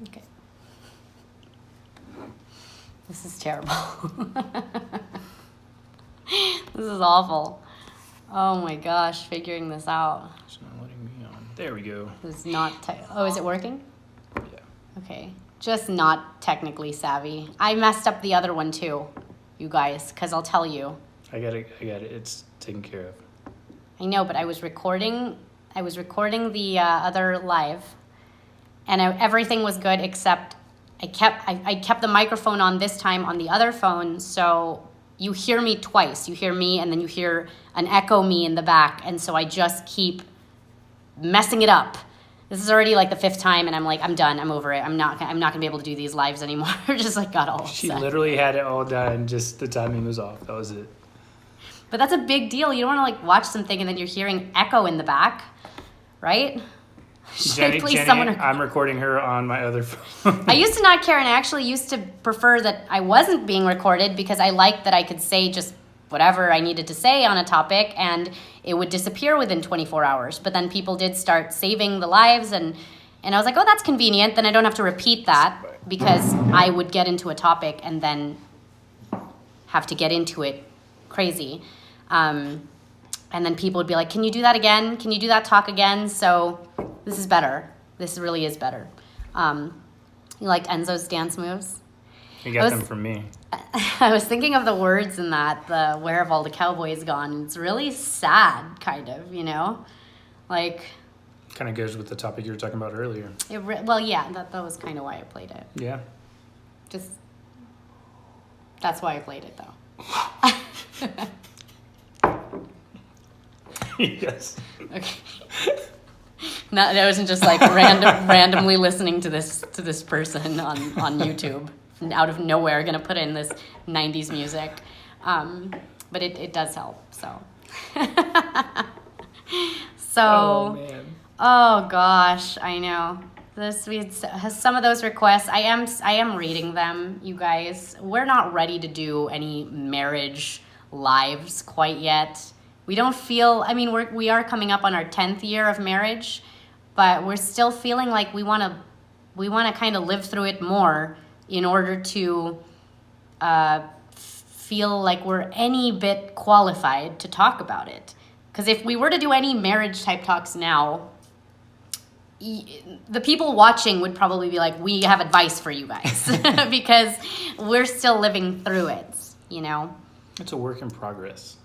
Okay. This is terrible. This is awful. Oh my gosh, figuring this out. It's not letting me on. There we go. This is not is it working? Yeah. Okay. Just not technically savvy. I messed up the other one too, you guys, because I'll tell you. I got it. It's taken care of. I know, but I was recording the other live, and everything was good except I kept the microphone on this time on the other phone, so you hear me twice. You hear me, and then you hear an echo me in the back, and so I just keep messing it up. This is already like the 5th time, and I'm like, I'm done. I'm over it. I'm not gonna be able to do these lives anymore. Just like got all upset. She literally had it all done. Just the timing was off. That was it. But that's a big deal. You don't want to like watch something and then you're hearing echo in the back, right? Jenny, I'm recording her on my other phone. I used to not care, and I actually used to prefer that I wasn't being recorded because I liked that I could say just whatever I needed to say on a topic and it would disappear within 24 hours. But then people did start saving the lives, and I was like, oh, that's convenient. Then I don't have to repeat that because I would get into a topic and then have to get into it crazy. And then people would be like, can you do that again? Can you do that talk again? So this is better. This really is better. You liked Enzo's dance moves? You got them from me. I was thinking of the words in that, the where have all the cowboys gone? It's really sad, kind of, you know? Like... Kind of goes with the topic you were talking about earlier. Well, yeah, that was kind of why I played it. Yeah. Just... That's why I played it, though. Yes. Okay. No, I wasn't just like randomly listening to this person on YouTube out of nowhere. Gonna put in this 90s music, but it does help. So. Oh man. Oh gosh, I know. Has some of those requests. I am reading them, you guys. We're not ready to do any marriage lives quite yet. We don't feel, I mean, we are coming up on our 10th year of marriage, but we're still feeling like we want to kind of live through it more in order to feel like we're any bit qualified to talk about it. Because if we were to do any marriage type talks now, the people watching would probably be like, we have advice for you guys because we're still living through it, you know? It's a work in progress.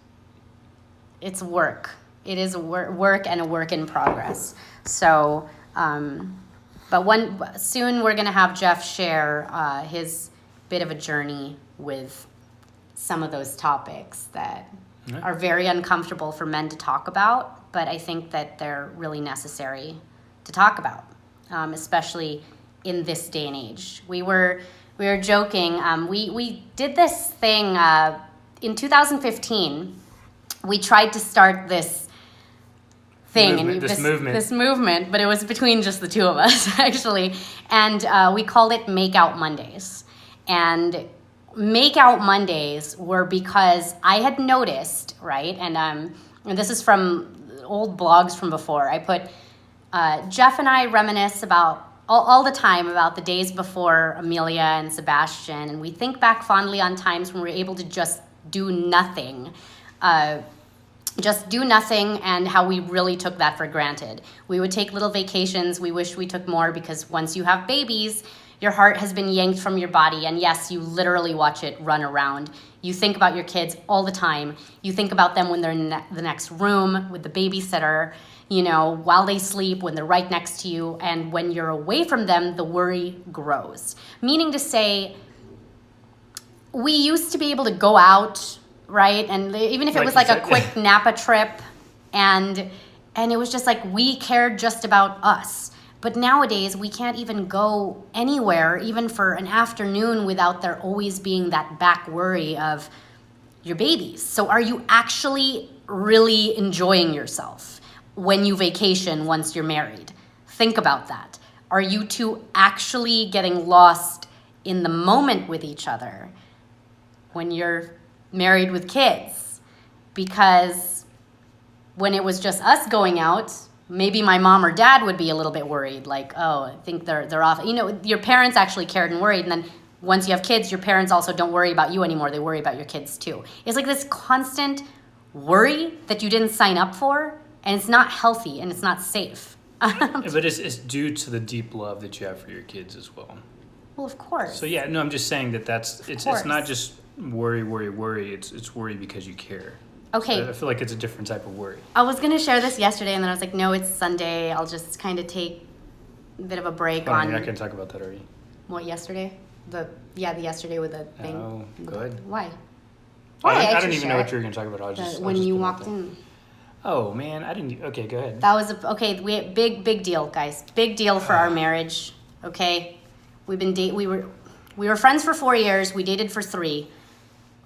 It's work. It is work and a work in progress. So, but soon we're going to have Jeff share his bit of a journey with some of those topics that are very uncomfortable for men to talk about, but I think that they're really necessary to talk about, especially in this day and age. We were joking. We did this thing in 2015. We tried to start this thing, this movement, but it was between just the two of us, actually. And we called it Makeout Mondays. And Makeout Mondays were because I had noticed, right? And this is from old blogs from before. I put Jeff and I reminisce about all the time about the days before Amelia and Sebastian, and we think back fondly on times when we were able to just do nothing. And how we really took that for granted. We would take little vacations. We wish we took more because once you have babies, your heart has been yanked from your body. And yes, you literally watch it run around. You think about your kids all the time. You think about them when they're in the next room with the babysitter, you know, while they sleep, when they're right next to you. And when you're away from them, the worry grows. Meaning to say, we used to be able to go out, right? And even if it was like a quick Napa trip, and it was just like we cared just about us. But nowadays, we can't even go anywhere, even for an afternoon, without there always being that back worry of your babies. So are you actually really enjoying yourself when you vacation once you're married? Think about that. Are you two actually getting lost in the moment with each other when you're married with kids? Because when it was just us going out, maybe my mom or dad would be a little bit worried, like, oh, I think they're off. You know, your parents actually cared and worried, and then once you have kids, your parents also don't worry about you anymore. They worry about your kids too. It's like this constant worry that you didn't sign up for, and it's not healthy and it's not safe. But it's due to the deep love that you have for your kids as well. Well, of course. So yeah, no, I'm just saying it's not just worry. It's worry because you care. Okay. So I feel like it's a different type of worry. I was gonna share this yesterday, and then I was like, no, it's Sunday. I'll just kind of take a bit of a break on. You're not gonna talk about that, are you? What, yesterday? The yesterday with the thing. Oh, good. Why? I don't even know what you were gonna talk about. When you walked in. Oh man, I didn't. Okay, go ahead. That was okay. Big deal, guys. Big deal for our marriage. Okay, we were friends for 4 years. We dated for 3.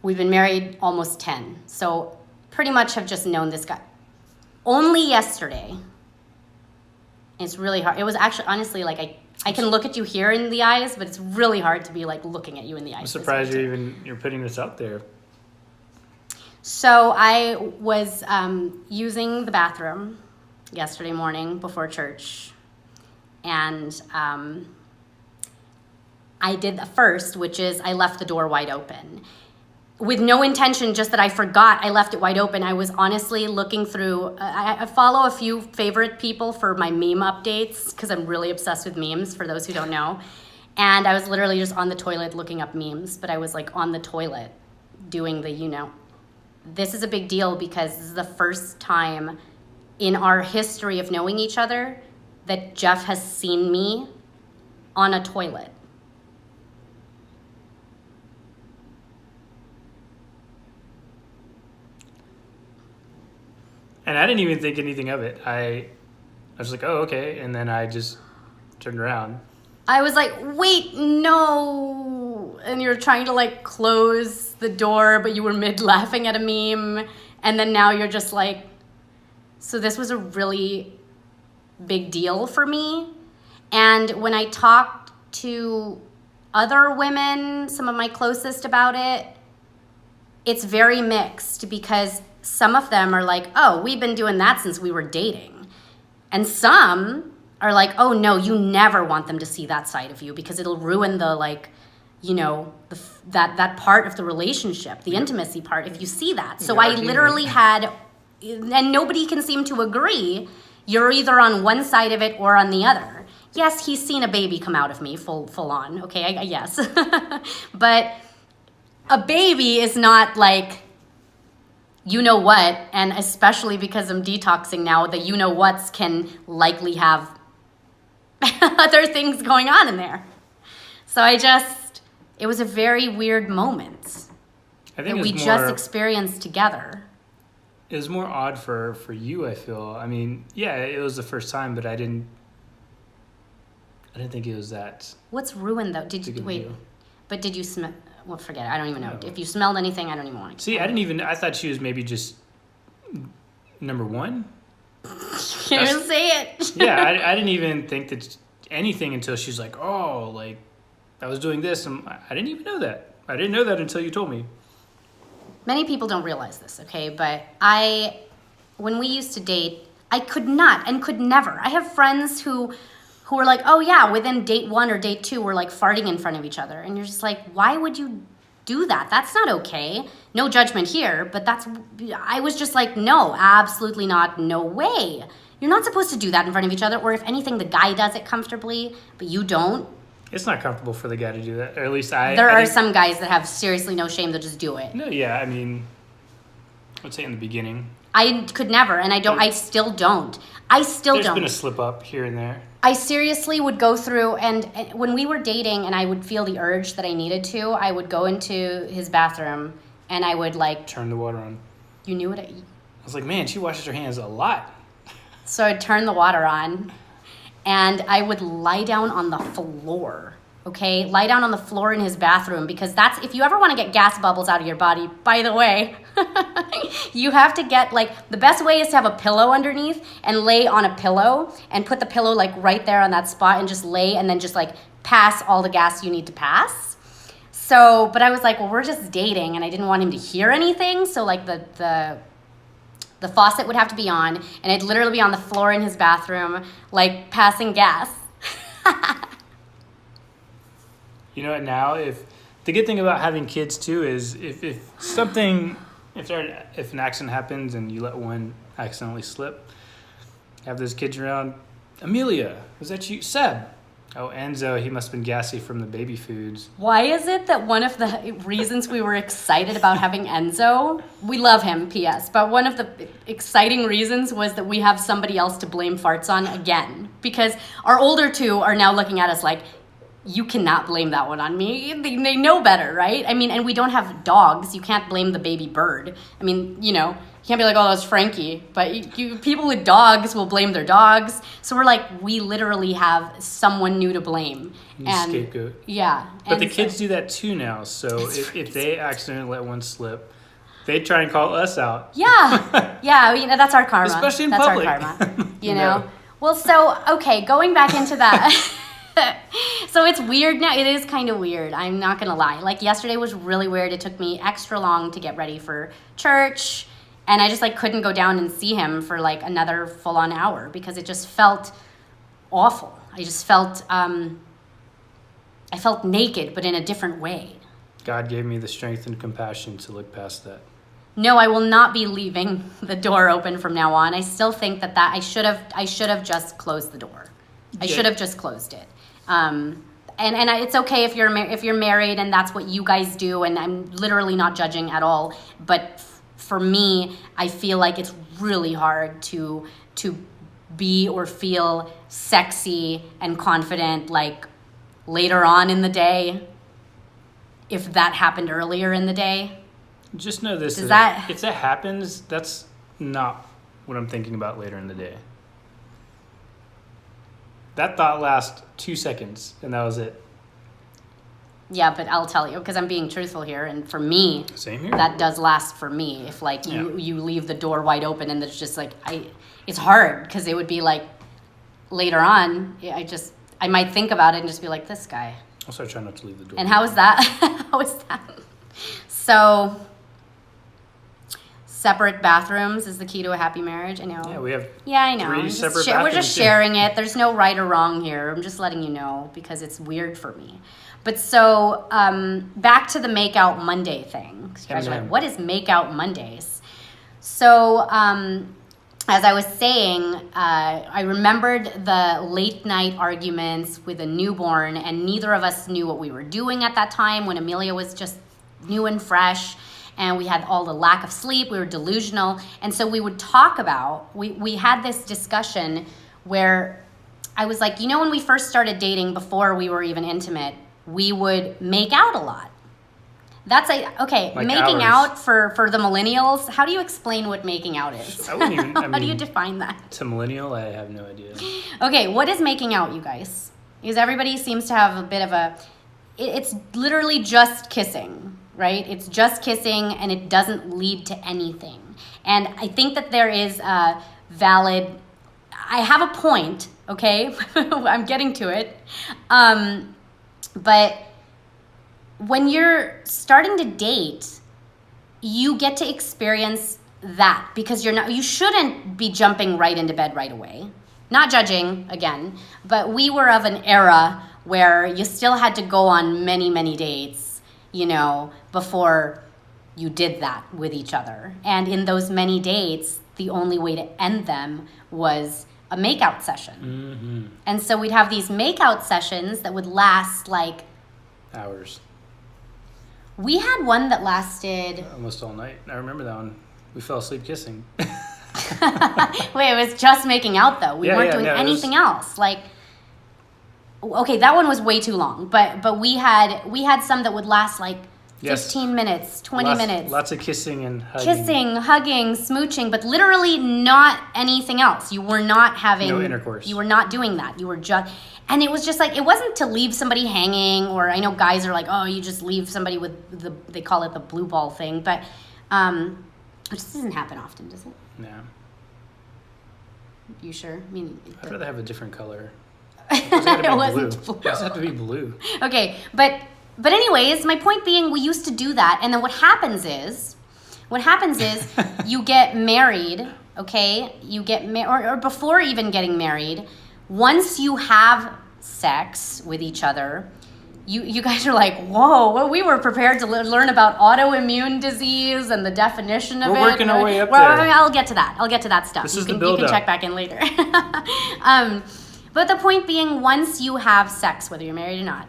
We've been married almost 10. So pretty much have just known this guy. Only yesterday. It's really hard. It was actually honestly like I can look at you here in the eyes, but it's really hard to be like looking at you in the eyes. I'm surprised you're putting this out there. So I was using the bathroom yesterday morning before church, and I did the first, which is I left the door wide open. With no intention, just that I forgot I left it wide open. I was honestly looking through, I follow a few favorite people for my meme updates, because I'm really obsessed with memes, for those who don't know. And I was literally just on the toilet looking up memes, but I was like on the toilet doing the, This is a big deal because this is the first time in our history of knowing each other that Jeff has seen me on a toilet. And I didn't even think anything of it. I was like, oh, okay. And then I just turned around. I was like, wait, no. And you're trying to like close the door, but you were mid laughing at a meme. And then now you're just like, so this was a really big deal for me. And when I talked to other women, some of my closest about it, it's very mixed because some of them are like, oh, we've been doing that since we were dating. And some are like, oh, no, you never want them to see that side of you because it'll ruin the, like, that part of the relationship, the intimacy part, if you see that. So I literally had, and nobody can seem to agree, you're either on one side of it or on the other. Yes, he's seen a baby come out of me full on, okay, yes. But a baby is not like, you know what, and especially because I'm detoxing now, the you know whats can likely have other things going on in there. So it was a very weird moment that we just experienced together. It was more odd for you, I feel. I mean, yeah, it was the first time, but I didn't think it was that. What's ruined though? But did you smell? Well, forget it. I don't even know. No. If you smelled anything, I don't even want to. See, I thought she was maybe just number one. Can't even say it. Yeah, I didn't even think that anything until she's like, oh, like, I was doing this. And I didn't even know that. I didn't know that until you told me. Many people don't realize this, okay? But when we used to date, I could not and could never. I have friends who were like, oh yeah, within date 1 or date 2, we're like farting in front of each other. And you're just like, why would you do that? That's not okay. No judgment here, but I was just like, no, absolutely not, no way. You're not supposed to do that in front of each other, or if anything, the guy does it comfortably, but you don't. It's not comfortable for the guy to do that, or at least There are some guys that have seriously no shame to just do it. No, yeah, I mean, let's say in the beginning. I could never, and I still don't. There's been a slip up here and there. I seriously would go through, and when we were dating and I would feel the urge that I needed to, I would go into his bathroom and I would like... Turn the water on. You knew what I was like, man, she washes her hands a lot. So I'd turn the water on and I would lie down on the floor, okay? Lie down on the floor in his bathroom, because if you ever want to get gas bubbles out of your body, by the way, you have to get, the best way is to have a pillow underneath and lay on a pillow and put the pillow, right there on that spot and just lay and then just, pass all the gas you need to pass. So, but I was like, well, we're just dating and I didn't want him to hear anything. So, The faucet would have to be on, and it'd literally be on the floor in his bathroom, like passing gas. You know what? Now, if the good thing about having kids too is if an accident happens and you let one accidentally slip, have those kids around. Amelia, was that you? Seb. Oh, Enzo, he must have been gassy from the baby foods. Why is it that one of the reasons we were excited about having Enzo, we love him, P.S., but one of the exciting reasons was that we have somebody else to blame farts on again. Because our older two are now looking at us like, you cannot blame that one on me. They know better, right? I mean, and we don't have dogs. You can't blame the baby bird. I mean, you know, you can't be like, oh, that's Frankie. But people with dogs will blame their dogs. So we're like, we literally have someone new to blame. And scapegoat. Yeah. But the kids do that too now. So if they accidentally let one slip, they try and call us out. Yeah. Yeah, you know, that's our karma. Especially in that's public. That's our karma, you know? No. Well, so, okay, going back into that. So it's weird now. It is kind of weird. I'm not going to lie. Like yesterday was really weird. It took me extra long to get ready for church. And I just like couldn't go down and see him for like another full on hour because it just felt awful. I just felt, I felt naked, but in a different way. God gave me the strength and compassion to look past that. No, I will not be leaving the door open from now on. I still think that I should have just closed the door. I should have just closed it. And it's okay if you're married and that's what you guys do, and I'm literally not judging at all. But for me, I feel like it's really hard to be or feel sexy and confident like later on in the day. If that happened earlier in the day, just know this: if that happens, that's not what I'm thinking about later in the day. That thought lasts 2 seconds, and that was it. Yeah, but I'll tell you, because I'm being truthful here, and for me, same here. That does last for me. If like you leave the door wide open, and it's just like it's hard because it would be like later on. I might think about it and just be like, this guy. Also, I try not to leave the door. And how is that? How is that? So. Separate bathrooms is the key to a happy marriage. I know. Yeah, we have. Yeah, I know. 3 separate bathrooms. We're just sharing it. There's no right or wrong here. I'm just letting you know because it's weird for me. But so back to the Makeout Monday thing. You guys are like, what is Makeout Mondays? So as I was saying, I remembered the late night arguments with a newborn, and neither of us knew what we were doing at that time when Amelia was just new and fresh. And we had all the lack of sleep. We were delusional. And so we would talk about, we had this discussion where I was like, you know, when we first started dating before we were even intimate, we would make out a lot. That's okay, like making out for the millennials. How do you explain what making out is? I wouldn't even, How do you define that? To millennial, I have no idea. Okay, what is making out, you guys? Because everybody seems to have a bit of it's literally just kissing. Right? It's just kissing and it doesn't lead to anything. And I think that there is a valid, I have a point, okay? I'm getting to it. But when you're starting to date, you get to experience that because you shouldn't be jumping right into bed right away. Not judging, again, but we were of an era where you still had to go on many, many dates, you know, before you did that with each other. And in those many dates, the only way to end them was a makeout session. Mm-hmm. And so we'd have these makeout sessions that would last like hours. We had one that lasted almost all night. I remember that one. We fell asleep kissing. Wait, it was just making out though. We weren't doing anything else. Like, okay, that one was way too long. But we had some that would last like 15 minutes, 20 minutes. Lots of kissing and hugging. Kissing, hugging, smooching, but literally not anything else. You were not having no intercourse. You were not doing that. You were just, and it was just like, it wasn't to leave somebody hanging, or I know guys are like, oh, you just leave somebody with they call it the blue ball thing, but which doesn't happen often, does it? No. You sure? I mean, I'd rather have a different color. It wasn't blue. It doesn't have to be blue. Okay, but anyways, my point being, we used to do that, and then what happens is What happens is you get married, okay? You get or before even getting married, once you have sex with each other, you guys are like, whoa, well, we were prepared to learn about autoimmune disease and the definition of it. We're working our way up well, there. I'll get to that. I'll get to that stuff. This You is the can build-up. check back in later. But the point being, once you have sex, whether you're married or not,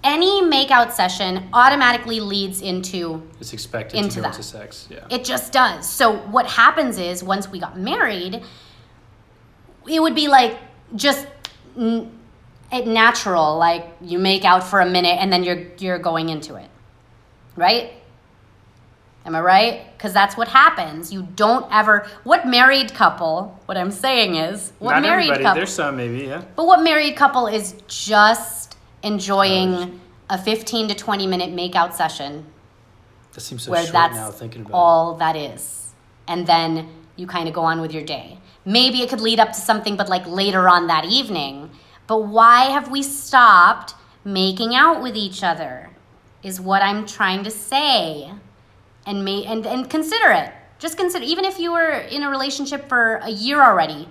any makeout session automatically leads into It's expected into to go that. into sex. Yeah. It just does. So what happens is, once we got married, it would be like just natural, like you make out for a minute and then you're going into it, right? Am I right? Because that's what happens. You don't ever. What married couple? What I'm saying is, what Not married everybody. couple? There's some maybe, yeah. But what married couple is just enjoying a 15 to 20 minute makeout session That seems so where short that's now thinking about all that is, and then you kind of go on with your day. Maybe it could lead up to something, but like later on that evening. But why have we stopped making out with each other? Is what I'm trying to say. And consider it. Just consider, even if you were in a relationship for a year already,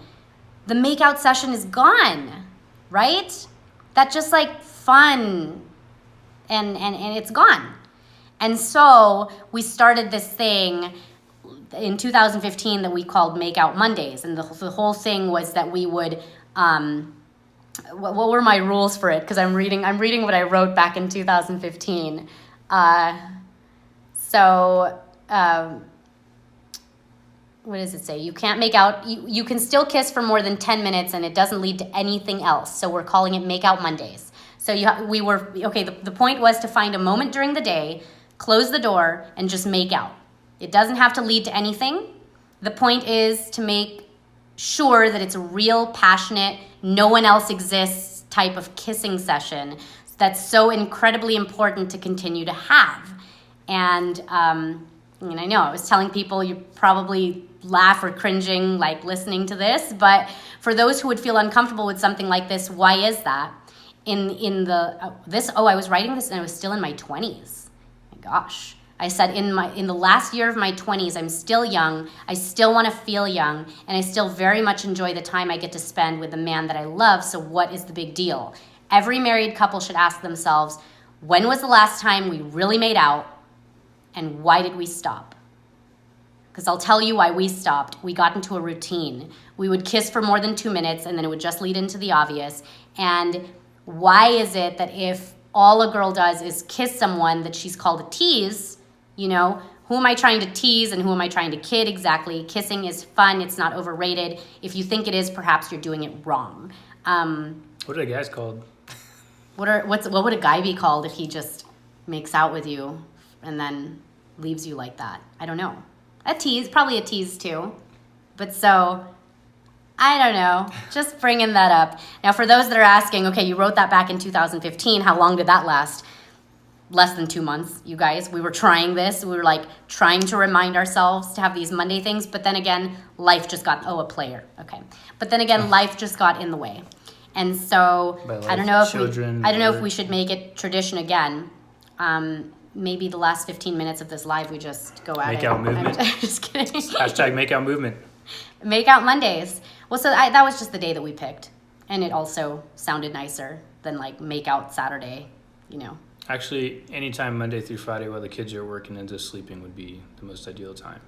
the makeout session is gone, right? That just like fun, and it's gone. And so we started this thing in 2015 that we called Makeout Mondays, and the whole thing was that we would. What were my rules for it? Because I'm reading what I wrote back in 2015. What does it say? You can't make out. You can still kiss for more than 10 minutes, and it doesn't lead to anything else. So we're calling it Makeout Mondays. So the point was to find a moment during the day, close the door, and just make out. It doesn't have to lead to anything. The point is to make sure that it's a real, passionate, no one else exists type of kissing session that's so incredibly important to continue to have. And I know I was telling people, you probably laugh or cringing like listening to this, but for those who would feel uncomfortable with something like this, why is that? I was writing this and I was still in my 20s. My gosh. I said in the last year of my 20s, I'm still young, I still want to feel young, and I still very much enjoy the time I get to spend with the man that I love, so what is the big deal? Every married couple should ask themselves, when was the last time we really made out, and why did we stop? Because I'll tell you why we stopped. We got into a routine. We would kiss for more than 2 minutes, and then it would just lead into the obvious. And why is it that if all a girl does is kiss someone that she's called a tease, who am I trying to tease and who am I trying to kid exactly? Kissing is fun. It's not overrated. If you think it is, perhaps you're doing it wrong. What are the guys called? What would a guy be called if he just makes out with you and then leaves you like that? I don't know. A tease, probably a tease too. But so, I don't know. Just bringing that up. Now, for those that are asking, okay, you wrote that back in 2015. How long did that last? Less than 2 months, you guys. We were trying this. We were like trying to remind ourselves to have these Monday things. But then again, life just got, a player. Okay. But then again, life just got in the way. And so I don't know if we should make it tradition again. Maybe the last 15 minutes of this live, we just go at it. Makeout movement. I'm just kidding. Hashtag makeout movement. Makeout Mondays. Well, so that was just the day that we picked. And it also sounded nicer than like Makeout Saturday, Actually, anytime Monday through Friday while the kids are working and just sleeping would be the most ideal time.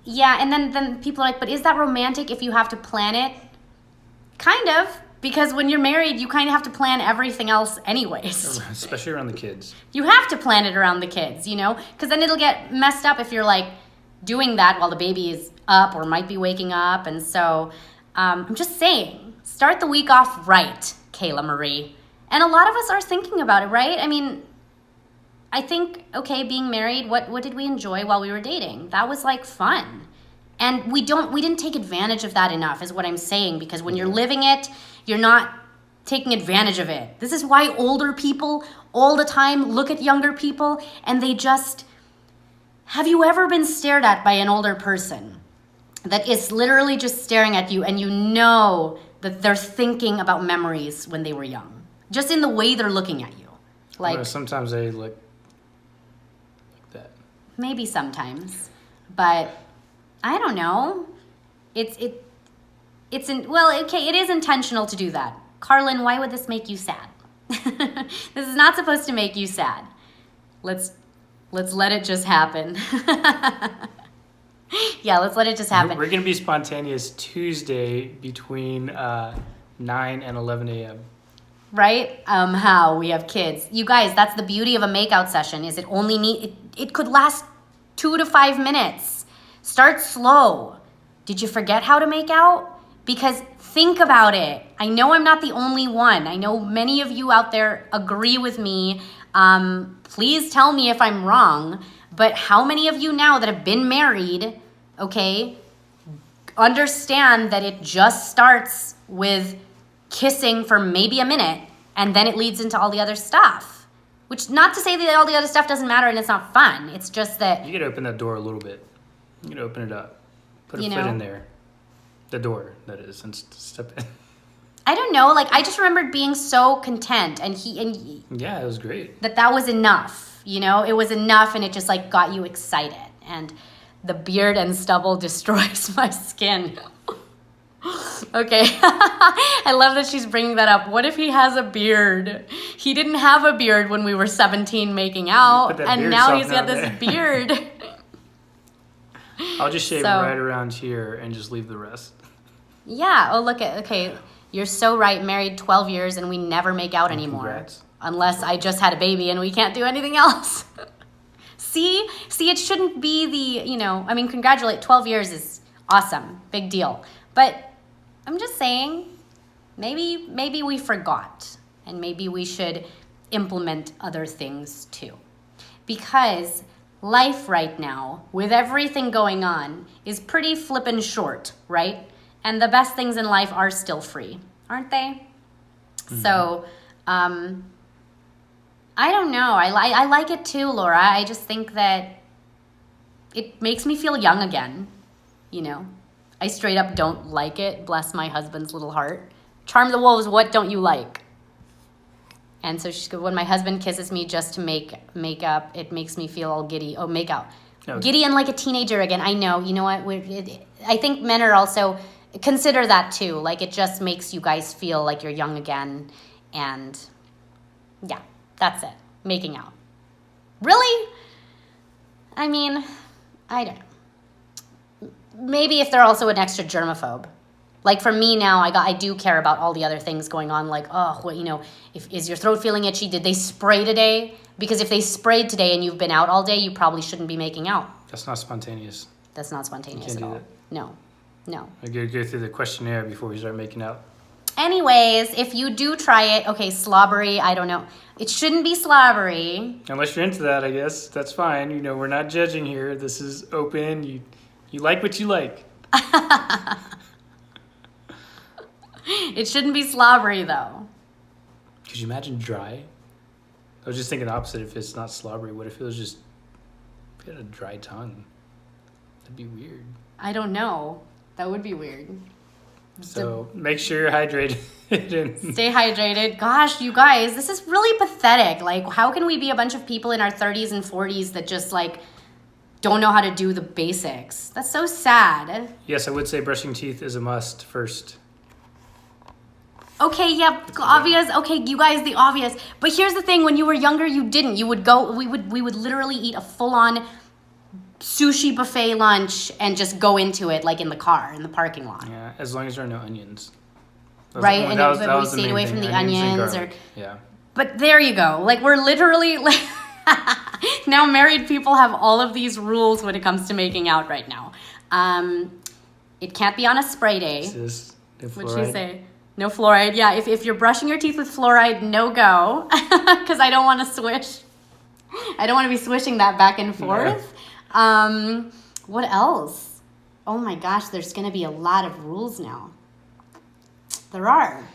Yeah, and then people are like, but is that romantic if you have to plan it? Kind of, because when you're married, you kind of have to plan everything else anyways. Especially around the kids. You have to plan it around the kids, because then it'll get messed up if you're like doing that while the baby is up or might be waking up. And so I'm just saying, start the week off right, Kayla Marie. And a lot of us are thinking about it, right? I mean, I think, okay, being married, what did we enjoy while we were dating? That was like fun. And we didn't take advantage of that enough is what I'm saying, because when you're living it, you're not taking advantage of it. This is why older people all the time look at younger people and they just, have you ever been stared at by an older person that is literally just staring at you and you know that they're thinking about memories when they were young? Just in the way they're looking at you. Like, sometimes they look like that. maybe sometimes, but I don't know. It is intentional to do that. Carlin, why would this make you sad? This is not supposed to make you sad. Let's let it just happen. Yeah, let's let it just happen. We're going to be spontaneous Tuesday between 9 and 11 a.m. Right? How we have kids. You guys, that's the beauty of a makeout session is it could last 2 to 5 minutes. Start slow. Did you forget how to make out? Because think about it. I know I'm not the only one. I know many of you out there agree with me. Please tell me if I'm wrong. But how many of you now that have been married, okay, understand that it just starts with kissing for maybe a minute and then it leads into all the other stuff? Which, not to say that all the other stuff doesn't matter and it's not fun. It's just that... You could open that door a little bit. You could open it up. Put a foot in there. The door, that is, and step in. I don't know. Like, I just remembered being so content and yeah, it was great. That was enough. You know, it was enough and it just like got you excited. And the beard and stubble destroys my skin. Okay. I love that she's bringing that up. What if he has a beard? He didn't have a beard when we were 17 making out. And now he's got this beard. I'll just shave right around here and just leave the rest. Yeah. Oh, look at, okay. You're so right. Married 12 years and we never make out anymore. Congrats. Unless I just had a baby and we can't do anything else. See, it shouldn't be the, congratulate, 12 years is awesome, big deal. But I'm just saying, maybe we forgot and maybe we should implement other things too. Because life right now, with everything going on, is pretty flippin' short, right? And the best things in life are still free, aren't they? Mm-hmm. So, I don't know. I like it too, Laura. I just think that it makes me feel young again, I straight up don't like it. Bless my husband's little heart. Charm the wolves, what don't you like? And so when my husband kisses me just to make up, it makes me feel all giddy. Oh, make out. Okay. Giddy and like a teenager again. I know. You know what? I think men are also... Consider that too. Like, it just makes you guys feel like you're young again. And yeah, that's it. Making out. Really? I mean, I don't know. Maybe if they're also an extra germaphobe. Like for me now, I do care about all the other things going on. Like, is your throat feeling itchy? Did they spray today? Because if they sprayed today and you've been out all day, you probably shouldn't be making out. That's not spontaneous. That's not spontaneous at all. No. I gotta go through the questionnaire before we start making out. Anyways, if you do try it, okay, slobbery, I don't know. It shouldn't be slobbery. Unless you're into that, I guess. That's fine. We're not judging here. This is open. You like what you like. It shouldn't be slobbery, though. Could you imagine dry? I was just thinking the opposite. If it's not slobbery, what if it was just... If you had a dry tongue? That'd be weird. I don't know. That would be weird. So make sure you're hydrated. Stay hydrated. Gosh, you guys, this is really pathetic. Like, how can we be a bunch of people in our 30s and 40s that just, like, don't know how to do the basics? That's so sad. Yes, I would say brushing teeth is a must first. Okay, yeah, obvious. Okay, you guys, the obvious. But here's the thing. When you were younger, you didn't. We would literally eat a full-on sushi buffet lunch and just go into it like in the car, in the parking lot. Yeah, as long as there are no onions. Right, and we stayed away from the onions. Yeah. But there you go. Like, we're literally... like now married people have all of these rules when it comes to making out right now. It can't be on a spray day. What'd she say? No fluoride. Yeah, if you're brushing your teeth with fluoride, no go. Because I don't want to swish. I don't want to be swishing that back and forth. No. What else? Oh my gosh, there's going to be a lot of rules now. There are.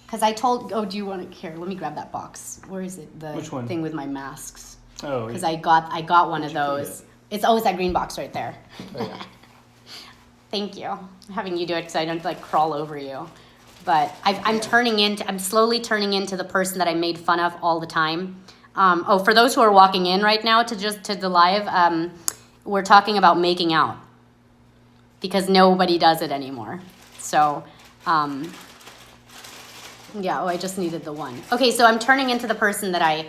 Because I told... Oh, do you want to... Here, let me grab that box. Where is it? Which one? Thing with my masks. Oh. Because I got one of those. It's that green box right there. Oh, yeah. Thank you. I'm having you do it because I don't, like, crawl over you. But I'm slowly turning into the person that I made fun of all the time. For those who are walking in right now to the live, we're talking about making out because nobody does it anymore. So, I just needed the one. Okay, so I'm turning into the person that I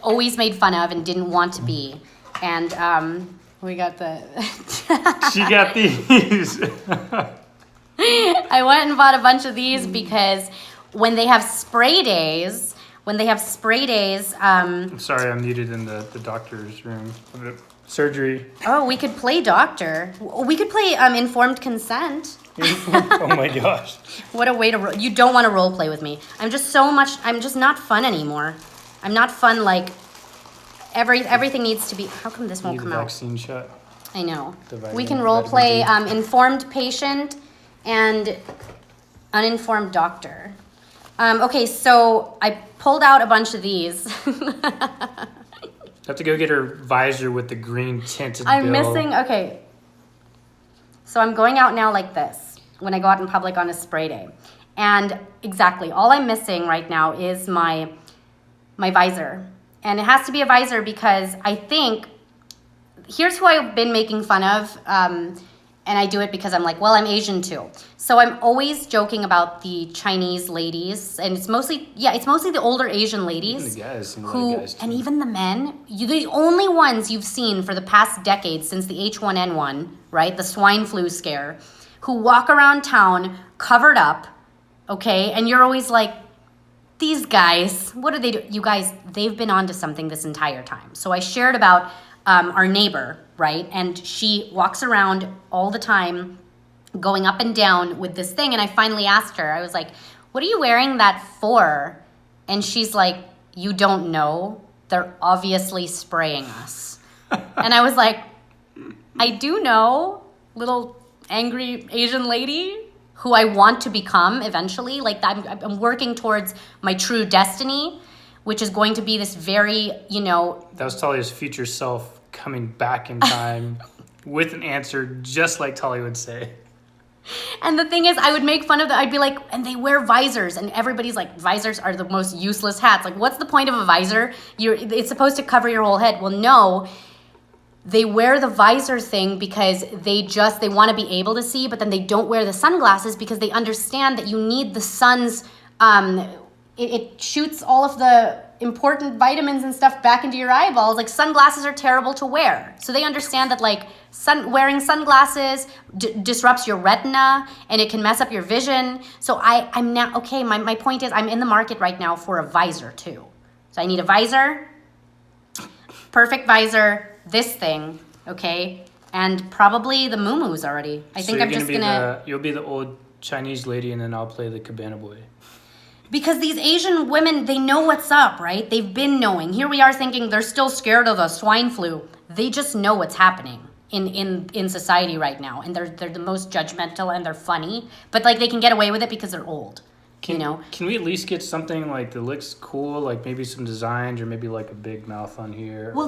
always made fun of and didn't want to be, and we got the. She got these. I went and bought a bunch of these because when they have spray days. I'm sorry, I'm muted in the doctor's room. Surgery. Oh, we could play doctor. We could play informed consent. Oh my gosh. What a way to you don't want to role play with me. I'm just not fun anymore. I'm not fun like everything needs to be. How come this won't come out? Vaccine shot. I know. We can role play informed patient and uninformed doctor. Okay, so I pulled out a bunch of these. I have to go get her visor with the green tinted I'm bill. missing, okay. So I'm going out now like this when I go out in public on a spray day. And exactly, all I'm missing right now is my visor. And it has to be a visor because I think, here's who I've been making fun of, and I do it because I'm like, well, I'm Asian too. So I'm always joking about the Chinese ladies, and it's mostly the older Asian ladies. Even the guys, and even the men, the only ones you've seen for the past decade since the H1N1, right, the swine flu scare, who walk around town covered up, okay, and you're always like, these guys, what do they do? You guys, they've been onto something this entire time. So I shared about our neighbor, right? And she walks around all the time going up and down with this thing. And I finally asked her, I was like, what are you wearing that for? And she's like, you don't know. They're obviously spraying us. And I was like, I do know, little angry Asian lady who I want to become eventually. Like I'm working towards my true destiny, which is going to be this very, That was Talia's future self coming back in time with an answer just like Talia would say. And the thing is, I would make fun of that. I'd be like, and they wear visors, and everybody's like, visors are the most useless hats. Like, what's the point of a visor? It's supposed to cover your whole head. Well, no, they wear the visor thing because they want to be able to see, but then they don't wear the sunglasses because they understand that you need the sun's, it shoots all of the important vitamins and stuff back into your eyeballs. Like, sunglasses are terrible to wear. So they understand that, like, wearing sunglasses disrupts your retina and it can mess up your vision. So I'm now, okay, my point is I'm in the market right now for a visor too. So I need a visor, perfect visor, this thing, okay, and probably the muumuus already. I think I'm just gonna... You'll be the old Chinese lady and then I'll play the cabana boy. Because these Asian women, they know what's up, right? They've been knowing. Here we are thinking they're still scared of the swine flu. They just know what's happening in society right now. And they're the most judgmental and they're funny. But like they can get away with it because they're old. Can we at least get something like that looks cool, like maybe some designs or maybe like a big mouth on here? Well,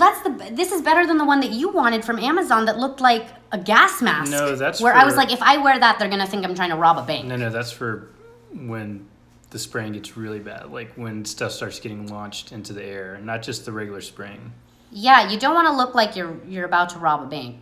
this is better than the one that you wanted from Amazon that looked like a gas mask. No, that's where I was like, if I wear that, they're gonna think I'm trying to rob a bank. No, that's for when the spraying gets really bad, like when stuff starts getting launched into the air, not just the regular spraying. Yeah, you don't want to look like you're about to rob a bank,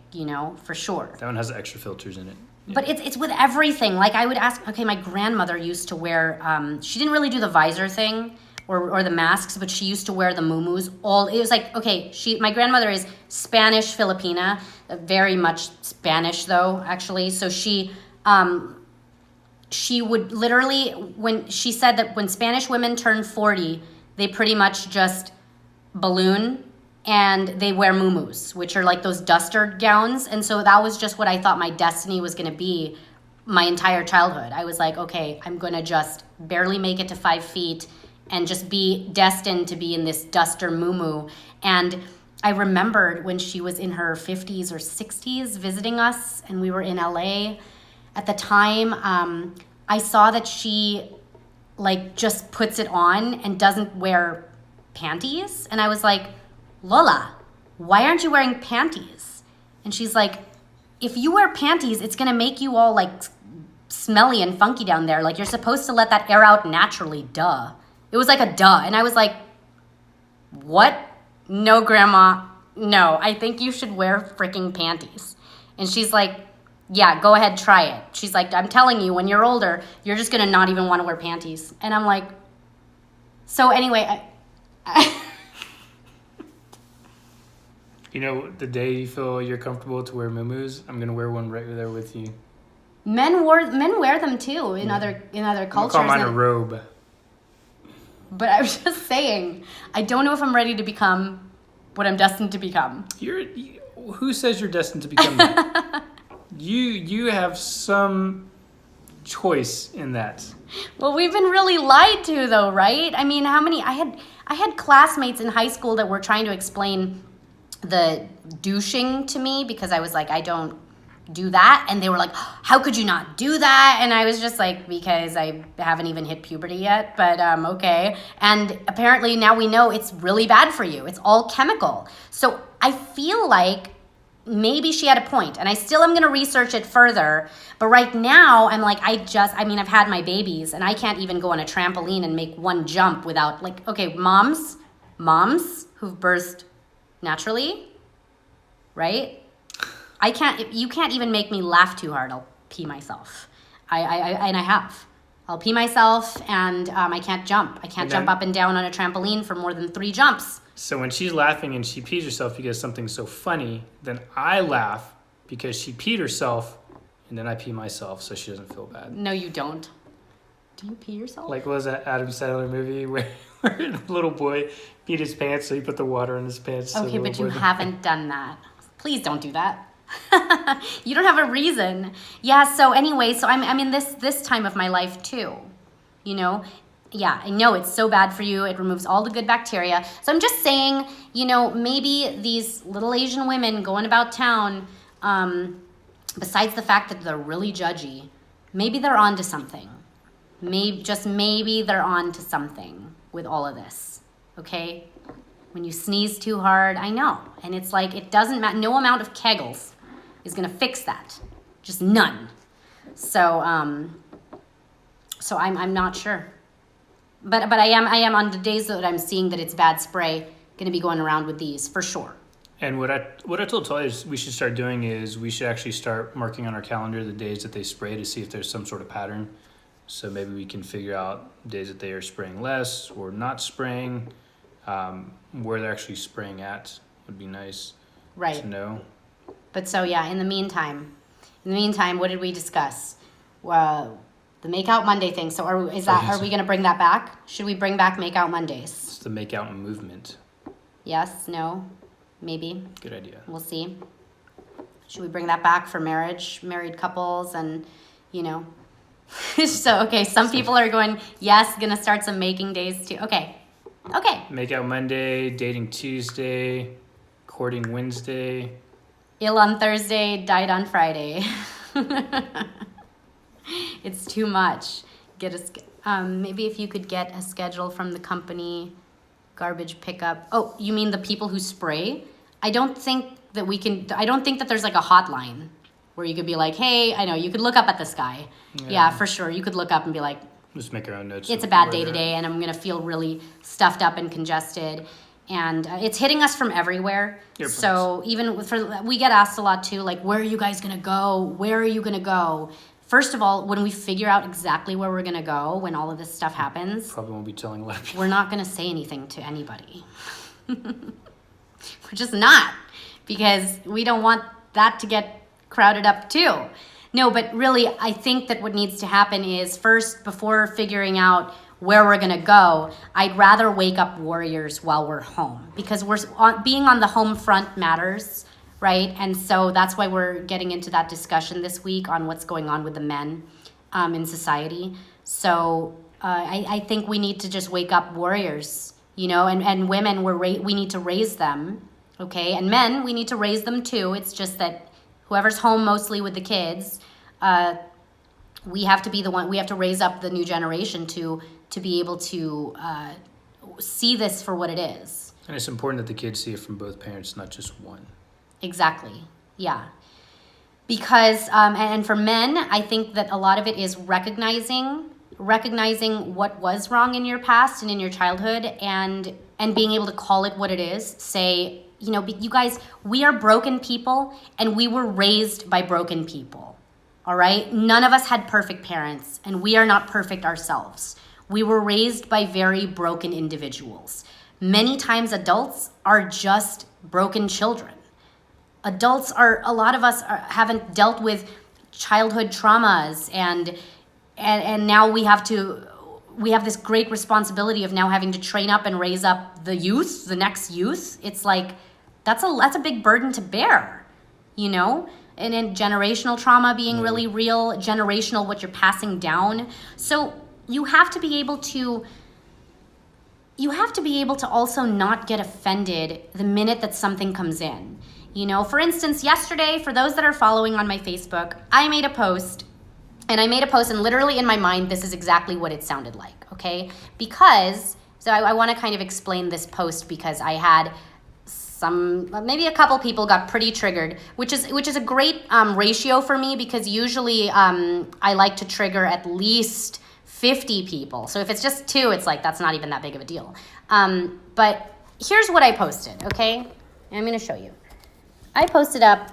for sure. That one has extra filters in it. Yeah. But it's with everything. Like I would ask, okay, my grandmother used to wear, she didn't really do the visor thing or the masks, but she used to wear the muumuus. It was like, okay, my grandmother is Spanish Filipina, very much Spanish though, actually. So she would literally, when she said that when Spanish women turn 40, they pretty much just balloon and they wear muumuus, which are like those duster gowns. And so that was just what I thought my destiny was going to be my entire childhood. I was like, okay, I'm going to just barely make it to 5 feet and just be destined to be in this duster muumuu. And I remembered when she was in her 50s or 60s visiting us and we were in LA. At the time, I saw that she like just puts it on and doesn't wear panties. And I was like, Lola, why aren't you wearing panties? And she's like, if you wear panties, it's gonna make you all like smelly and funky down there. Like you're supposed to let that air out naturally, duh. It was like a duh. And I was like, what? No, Grandma. No, I think you should wear freaking panties. And she's like, yeah, go ahead, try it. She's like, I'm telling you, when you're older, you're just going to not even want to wear panties. And I'm like, so anyway, You know, the day you feel you're comfortable to wear muumuus, I'm gonna wear one right there with you. men wear them too in other I'll cultures. call mine a robe. But I was just saying, I don't know if I'm ready to become what I'm destined to become. Who says you're destined to become that? You have some choice in that. Well, we've been really lied to though, right? I mean, I had classmates in high school that were trying to explain the douching to me because I was like, I don't do that. And they were like, how could you not do that? And I was just like, because I haven't even hit puberty yet, but okay. And apparently now we know it's really bad for you. It's all chemical. So I feel like maybe she had a point, and I still am going to research it further. But right now I'm like, I've had my babies and I can't even go on a trampoline and make one jump without like, okay, moms who've birthed naturally, right? You can't even make me laugh too hard. I'll pee myself. I have. I'll pee myself, and I can't jump. I can't jump up and down on a trampoline for more than 3 jumps. So when she's laughing and she pees herself because something's so funny, then I laugh because she peed herself, and then I pee myself so she doesn't feel bad. No, you don't. Do you pee yourself? Like, what was that Adam Sandler movie where the little boy peed his pants, so he put the water in his pants? Okay, but you haven't done that. Please don't do that. You don't have a reason. Yeah, so anyway, so I'm in this time of my life too. You know? Yeah, I know it's so bad for you. It removes all the good bacteria. So I'm just saying, you know, maybe these little Asian women going about town, besides the fact that they're really judgy, maybe they're on to something. Maybe they're on to something with all of this, okay? When you sneeze too hard, I know. And it's like, it doesn't matter. No amount of Kegels is going to fix that. Just none. So I'm not sure. But I am on the days that I'm seeing that it's bad spray, going to be going around with these for sure. And what I told Talia is we should start doing is we should actually start marking on our calendar the days that they spray to see if there's some sort of pattern. So maybe we can figure out days that they are spraying less or not spraying, where they're actually spraying at would be nice to know. But so yeah, in the meantime, what did we discuss? Well, the Makeout Monday thing. So are we going to bring that back? Should we bring back Makeout Mondays? It's the Makeout movement. Yes, no, maybe. Good idea. We'll see. Should we bring that back for married couples and, you know. So, okay, some people are going, yes, going to start some making days too. Okay. Makeout Monday, dating Tuesday, courting Wednesday. Ill on Thursday, died on Friday. It's too much. Maybe if you could get a schedule from the company, garbage pickup. Oh, you mean the people who spray? I don't think that there's like a hotline where you could be like, hey, I know, you could look up at the sky. Yeah, for sure. You could look up and be like, just make your own notes. It's a bad day today, and I'm going to feel really stuffed up and congested. And it's hitting us from everywhere. So even we get asked a lot too, like, where are you guys going to go? Where are you going to go? First of all, when we figure out exactly where we're going to go, when all of this stuff happens, probably won't be telling a lot of people. We're not going to say anything to anybody. We're just not, because we don't want that to get crowded up too. No, but really, I think that what needs to happen is first, before figuring out where we're going to go, I'd rather wake up warriors while we're home, because being on the home front matters, right? And so that's why we're getting into that discussion this week on what's going on with the men in society. So I think we need to just wake up warriors, you know, and women, we need to raise them, okay? And men, we need to raise them too. It's just that whoever's home mostly with the kids, we have to raise up the new generation to be able to see this for what it is. And it's important that the kids see it from both parents, not just one. Exactly. Yeah. Because, and for men, I think that a lot of it is recognizing what was wrong in your past and in your childhood, and and being able to call it what it is, say, you know, you guys, we are broken people and we were raised by broken people, all right? None of us had perfect parents and we are not perfect ourselves. We were raised by very broken individuals. Many times adults are just broken children. Adults are, a lot of us haven't dealt with childhood traumas and now we have this great responsibility of now having to train up and raise up the youth, the next youth. It's like, that's a big burden to bear, you know? And then generational trauma being really real, generational, what you're passing down. So you have to be able to also not get offended the minute that something comes in. You know, for instance, yesterday, for those that are following on my Facebook, I made a post and literally in my mind, this is exactly what it sounded like, okay? Because, so I want to kind of explain this post because I had maybe a couple people got pretty triggered, which is a great ratio for me because usually I like to trigger at least 50 people. So if it's just 2, it's like, that's not even that big of a deal. But here's what I posted, okay? I'm going to show you. I posted up,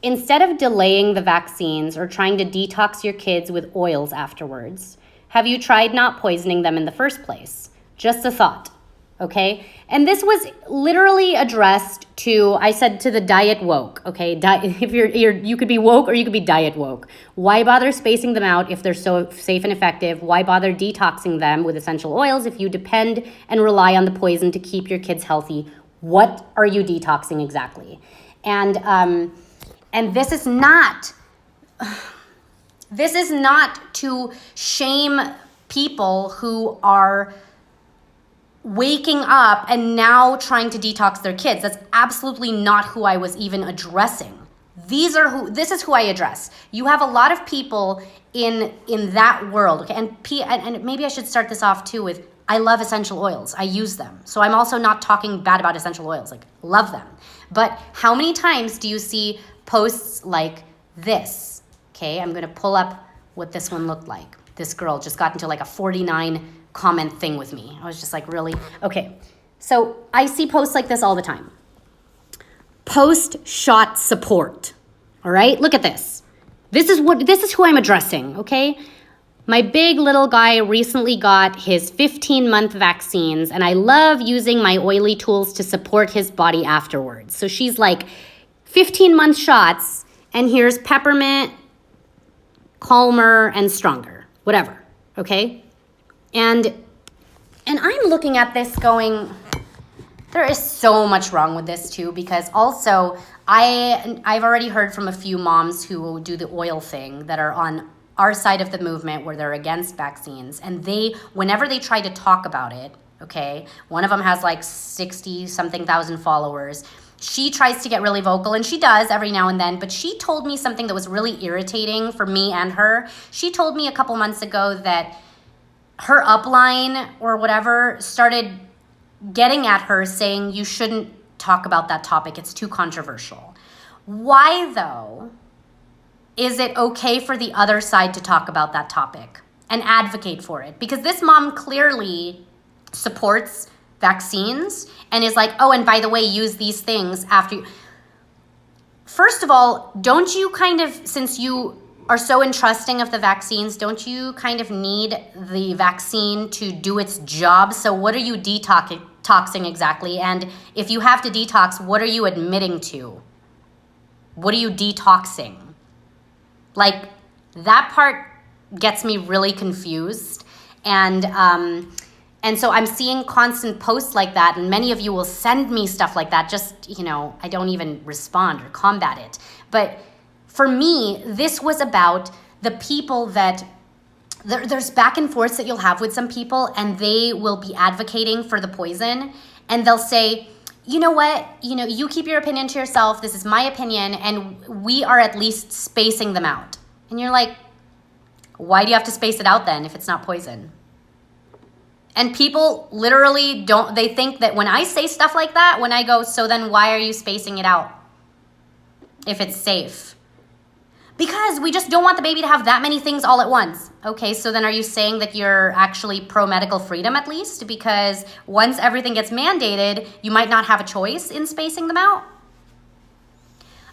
instead of delaying the vaccines or trying to detox your kids with oils afterwards, have you tried not poisoning them in the first place? Just a thought, okay? And this was literally addressed to, I said to the diet woke, okay? If you could be woke or you could be diet woke. Why bother spacing them out if they're so safe and effective? Why bother detoxing them with essential oils if you depend and rely on the poison to keep your kids healthy? What are you detoxing exactly? And this is not to shame people who are waking up and now trying to detox their kids. That's absolutely not who I was even addressing. This is who I address. You have a lot of people in that world, okay? And maybe I should start this off too with, I love essential oils. I use them. So I'm also not talking bad about essential oils. Like, love them. But how many times do you see posts like this? Okay, I'm going to pull up what this one looked like. This girl just got into like a 49 comment thing with me. I was just like, really? Okay, so I see posts like this all the time. Post-shot support. All right, look at this. This is who I'm addressing, okay? My big little guy recently got his 15-month vaccines, and I love using my oily tools to support his body afterwards. So she's like, 15-month shots, and here's peppermint, calmer, and stronger, whatever, okay? And I'm looking at this going, there is so much wrong with this too, because also I've already heard from a few moms who do the oil thing that are on our side of the movement where they're against vaccines, and whenever they try to talk about it, okay, one of them has like 60-something thousand followers. She tries to get really vocal, and she does every now and then, but she told me something that was really irritating for me and her. She told me a couple months ago that her upline or whatever started getting at her saying, you shouldn't talk about that topic, it's too controversial. Why, though, is it okay for the other side to talk about that topic and advocate for it? Because this mom clearly supports vaccines and is like, oh, and by the way, use these things after you. First of all, don't you kind of, since you are so entrusting of the vaccines, don't you kind of need the vaccine to do its job? So what are you detoxing exactly? And if you have to detox, what are you admitting to? What are you detoxing? Like, that part gets me really confused. And so I'm seeing constant posts like that, and many of you will send me stuff like that. Just, I don't even respond or combat it. But for me, this was about the people that there's back and forths that you'll have with some people, and they will be advocating for the poison, and they'll say, you know what, you keep your opinion to yourself, this is my opinion, and we are at least spacing them out. And you're like, why do you have to space it out then if it's not poison? And people literally they think that when I say stuff like that, when I go, so then why are you spacing it out if it's safe? Because we just don't want the baby to have that many things all at once. Okay, so then are you saying that you're actually pro-medical freedom at least? Because once everything gets mandated, you might not have a choice in spacing them out?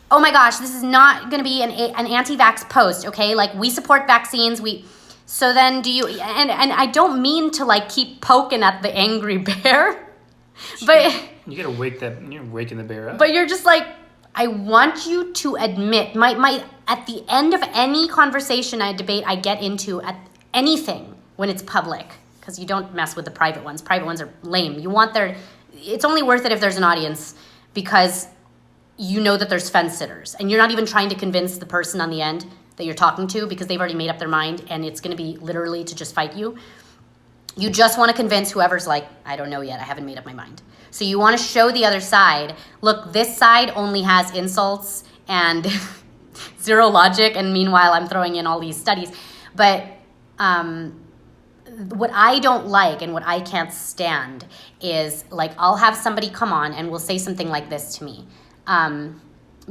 Oh my gosh, this is not going to be an anti-vax post, okay? Like, we support vaccines. So then do you, and I don't mean to like keep poking at the angry bear, but you gotta you're waking the bear up. But you're just like, I want you to admit, at the end of any conversation, debate I get into at anything when it's public, because you don't mess with the private ones. Private ones are lame. It's only worth it if there's an audience, because you know that there's fence sitters, and you're not even trying to convince the person on the end that you're talking to, because they've already made up their mind and it's going to be literally to just fight you. You just want to convince whoever's like, I don't know yet, I haven't made up my mind. So you want to show the other side, look, this side only has insults and zero logic, and meanwhile I'm throwing in all these studies. But what I don't like and what I can't stand is, like, I'll have somebody come on and will say something like this to me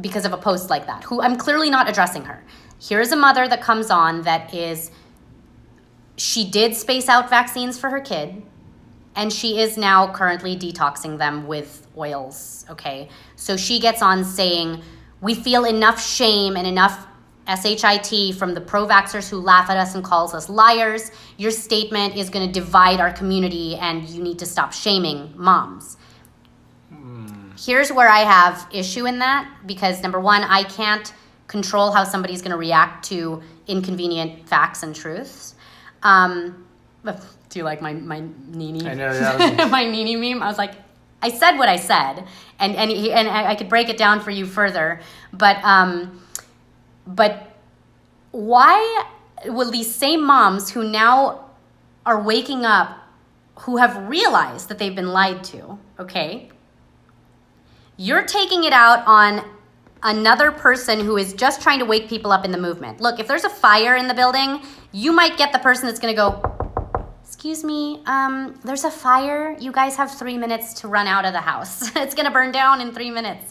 because of a post like that, who I'm clearly not addressing her. Here's a mother that comes on she did space out vaccines for her kid, and she is now currently detoxing them with oils, okay? So she gets on saying, we feel enough shame and enough SHIT from the pro-vaxxers who laugh at us and calls us liars. Your statement is going to divide our community, and you need to stop shaming moms. Here's where I have issue in that, because number one, I can't control how somebody's going to react to inconvenient facts and truths. Do you like my Nini? I know, yeah. My Nini meme? I was like, I said what I said, and I could break it down for you further, but why will these same moms who now are waking up, who have realized that they've been lied to, okay? You're taking it out on another person who is just trying to wake people up in the movement. Look, if there's a fire in the building, you might get the person that's going to go, excuse me, there's a fire. You guys have 3 minutes to run out of the house. It's going to burn down in 3 minutes.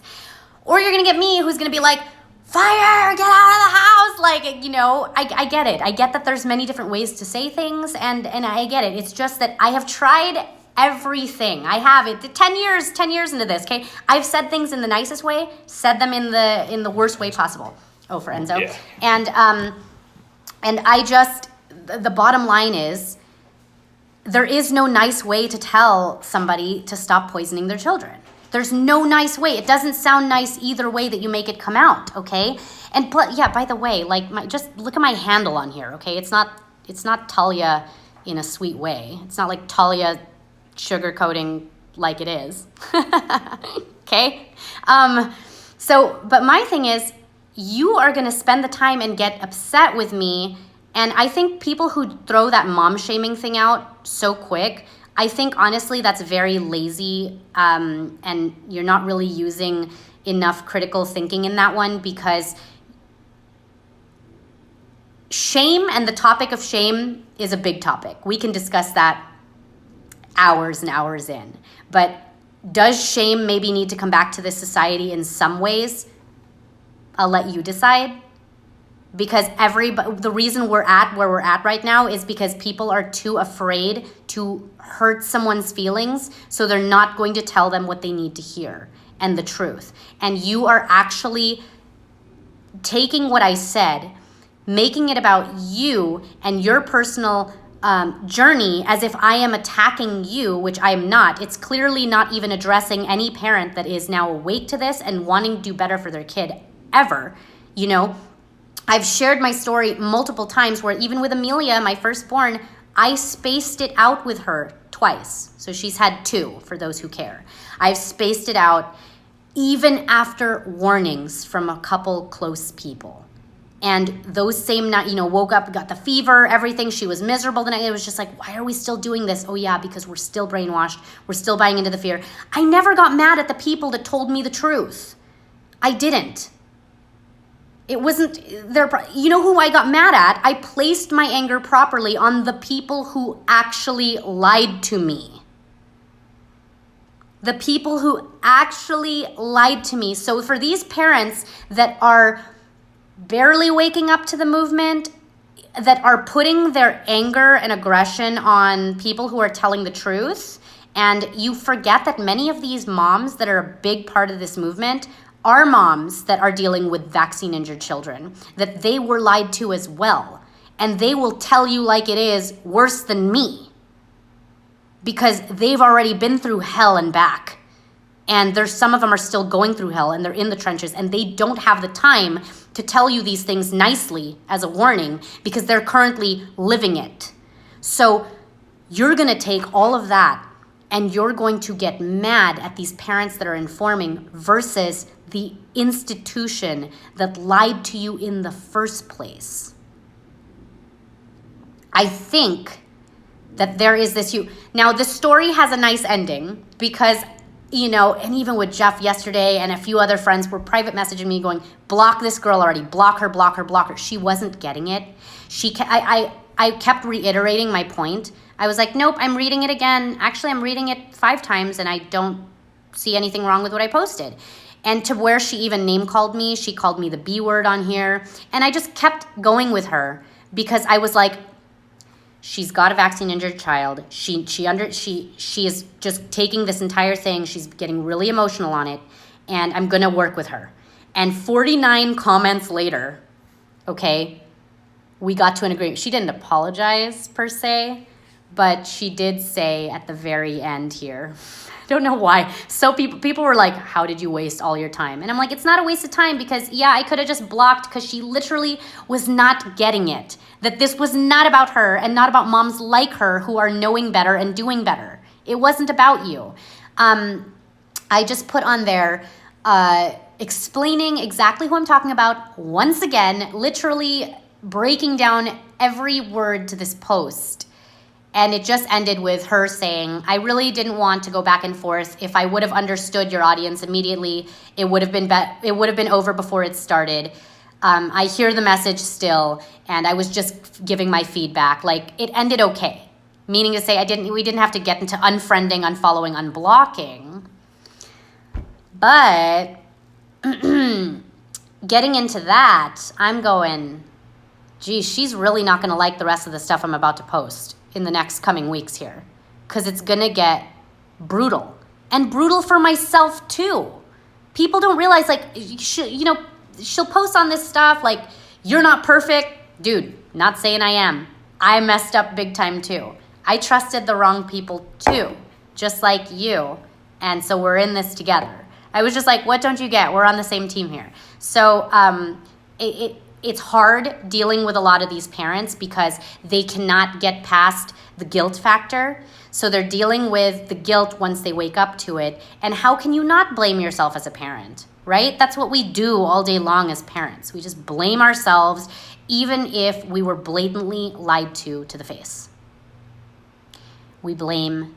Or you're going to get me, who's going to be like, fire, get out of the house. Like, you know, I get it. I get that there's many different ways to say things, and I get it. It's just that I have tried everything. I have it 10 years into this, okay? I've said things in the nicest way, said them in the worst way possible. Oh, for Enzo. Yeah. And I just, the bottom line is, there is no nice way to tell somebody to stop poisoning their children. There's no nice way. It doesn't sound nice either way that you make it come out, okay? And yeah, by the way, like, just look at my handle on here, okay? It's not Talia in a sweet way. It's not like Talia sugarcoating like it is. Okay? But my thing is, you are going to spend the time and get upset with me, and I think people who throw that mom shaming thing out so quick, I think honestly that's very lazy, and you're not really using enough critical thinking in that one, because shame and the topic of shame is a big topic. We can discuss that hours and hours in. But does shame maybe need to come back to this society in some ways? I'll let you decide. Because the reason we're at where we're at right now is because people are too afraid to hurt someone's feelings, so they're not going to tell them what they need to hear and the truth. And you are actually taking what I said, making it about you and your personal journey as if I am attacking you, which I am not. It's clearly not even addressing any parent that is now awake to this and wanting to do better for their kid ever. You know, I've shared my story multiple times where even with Amelia, my firstborn, I spaced it out with her twice. So she's had 2, for those who care. I've spaced it out even after warnings from a couple close people. And those same night, woke up, got the fever, everything. She was miserable the night. It was just like, why are we still doing this? Oh yeah, because we're still brainwashed. We're still buying into the fear. I never got mad at the people that told me the truth. I didn't. It wasn't their, you know who I got mad at? I placed my anger properly on the people who actually lied to me. The people who actually lied to me. So for these parents that are barely waking up to the movement, that are putting their anger and aggression on people who are telling the truth. And you forget that many of these moms that are a big part of this movement are moms that are dealing with vaccine-injured children, that they were lied to as well. And they will tell you like it is, worse than me, because they've already been through hell and back. And there's some of them are still going through hell, and they're in the trenches, and they don't have the time to tell you these things nicely as a warning because they're currently living it. So you're going to take all of that and you're going to get mad at these parents that are informing versus the institution that lied to you in the first place. I think that there is this now the story has a nice ending because, you know, and even with Jeff yesterday and a few other friends were private messaging me going, block this girl already, block her, block her, block her. She wasn't getting it. I kept reiterating my point. I was like, nope, I'm reading it again. Actually, I'm reading it 5 times and I don't see anything wrong with what I posted. And to where she even name called me, she called me the B word on here. And I just kept going with her because I was like, she's got a vaccine-injured child. She is just taking this entire thing. She's getting really emotional on it, and I'm gonna work with her. And 49 comments later, okay, we got to an agreement. She didn't apologize per se, but she did say at the very end here, I don't know why. So people were like, how did you waste all your time? And I'm like, it's not a waste of time because, yeah, I could have just blocked because she literally was not getting it. That this was not about her and not about moms like her who are knowing better and doing better. It wasn't about you. I just put on there explaining exactly who I'm talking about. Once again, literally breaking down every word to this post. And it just ended with her saying, I really didn't want to go back and forth. If I would have understood your audience immediately, it would have been over before it started. I hear the message still, and I was just giving my feedback. Like, it ended okay. Meaning to say we didn't have to get into unfriending, unfollowing, unblocking. But getting into that, I'm going, geez, she's really not going to like the rest of the stuff I'm about to post in the next coming weeks here, because it's going to get brutal, and brutal for myself too. People don't realize, like, she'll post on this stuff like, you're not perfect. Dude, not saying I am. I messed up big time too. I trusted the wrong people too, just like you. And so we're in this together. I was just like, what don't you get? We're on the same team here. So it's hard dealing with a lot of these parents because they cannot get past the guilt factor. So they're dealing with the guilt once they wake up to it. And how can you not blame yourself as a parent, right? That's what we do all day long as parents. We just blame ourselves even if we were blatantly lied to the face. We blame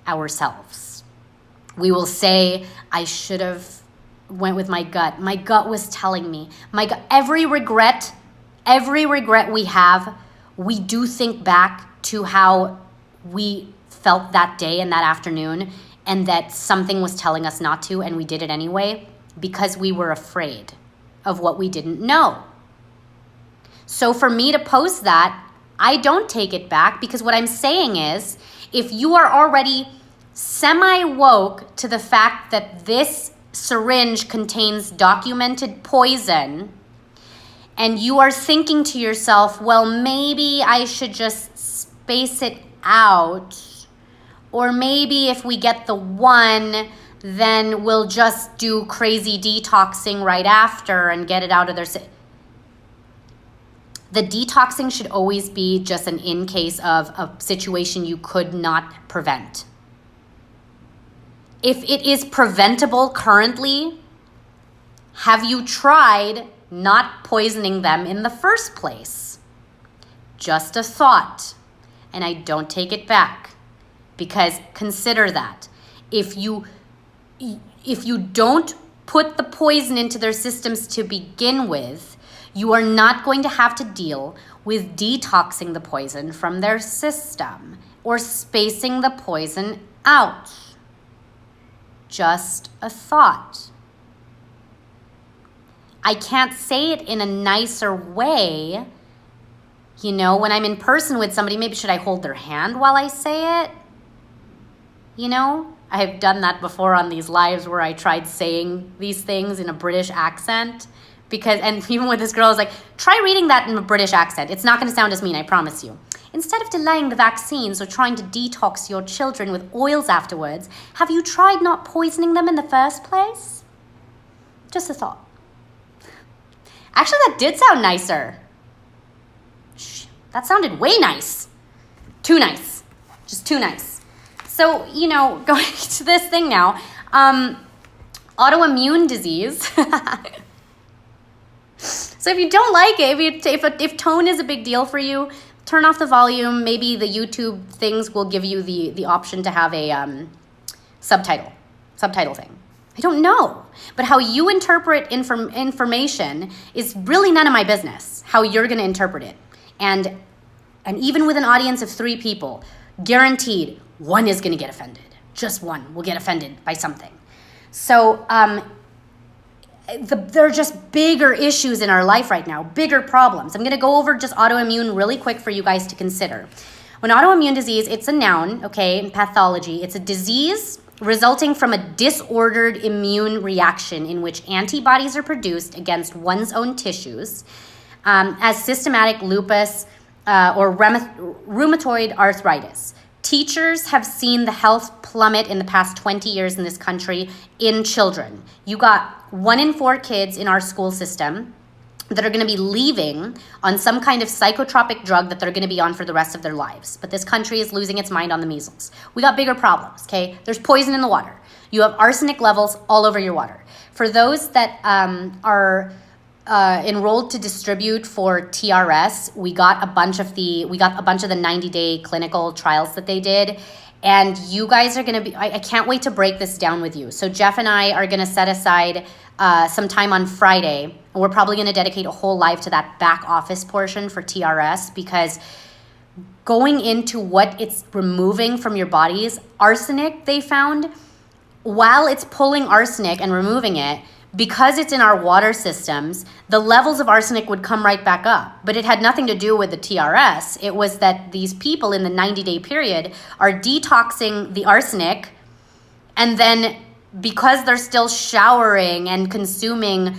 ourselves. We will say, I should have went with my gut. My gut was telling me. Every regret we have, we do think back to how we felt that day and that afternoon, and that something was telling us not to, and we did it anyway because we were afraid of what we didn't know. So for me to post that, I don't take it back, because what I'm saying is, if you are already semi-woke to the fact that this syringe contains documented poison, and you are thinking to yourself, well, maybe I should just space it out, or maybe if we get the one, then we'll just do crazy detoxing right after and get it out of their The detoxing should always be just an in case of a situation you could not prevent. If it is preventable currently, have you tried not poisoning them in the first place? Just a thought, and I don't take it back, because consider that. If you don't put the poison into their systems to begin with, you are not going to have to deal with detoxing the poison from their system or spacing the poison out. Just a thought. I can't say it in a nicer way. You know, when I'm in person with somebody, maybe should I hold their hand while I say it? You know, I've done that before on these lives where I tried saying these things in a British accent. And even with this girl, I was like, try reading that in a British accent. It's not going to sound as mean, I promise you. Instead of delaying the vaccines or trying to detox your children with oils afterwards, have you tried not poisoning them in the first place? Just a thought. Actually, that did sound nicer. That sounded way nice. Too nice. Just too nice. So, you know, going to this thing now. Autoimmune disease. So if you don't like it, if tone is a big deal for you, turn off the volume. Maybe the YouTube things will give you the option to have a subtitle thing. I don't know. But how you interpret information is really none of my business, how you're going to interpret it. And even with an audience of 3 people, guaranteed one is going to get offended. Just one will get offended by something. So there are just bigger issues in our life right now, bigger problems. I'm going to go over just autoimmune really quick for you guys to consider. When autoimmune disease, it's a noun, okay, pathology. It's a disease resulting from a disordered immune reaction in which antibodies are produced against one's own tissues, as systematic lupus or rheumatoid arthritis. Teachers have seen the health plummet in the past 20 years in this country in children. You got 1 in 4 kids in our school system that are going to be leaving on some kind of psychotropic drug that they're going to be on for the rest of their lives. But this country is losing its mind on the measles. We got bigger problems, okay? There's poison in the water. You have arsenic levels all over your water. For those that are enrolled to distribute for TRS, we got a bunch of the 90-day clinical trials that they did. And you guys are going to be, I can't wait to break this down with you. So Jeff and I are going to set aside some time on Friday, and we're probably going to dedicate a whole live to that back office portion for TRS, because going into what it's removing from your bodies, arsenic, they found, while it's pulling arsenic and removing it, because it's in our water systems, the levels of arsenic would come right back up. But it had nothing to do with the TRS. It was that these people in the 90-day period are detoxing the arsenic, and then because they're still showering and consuming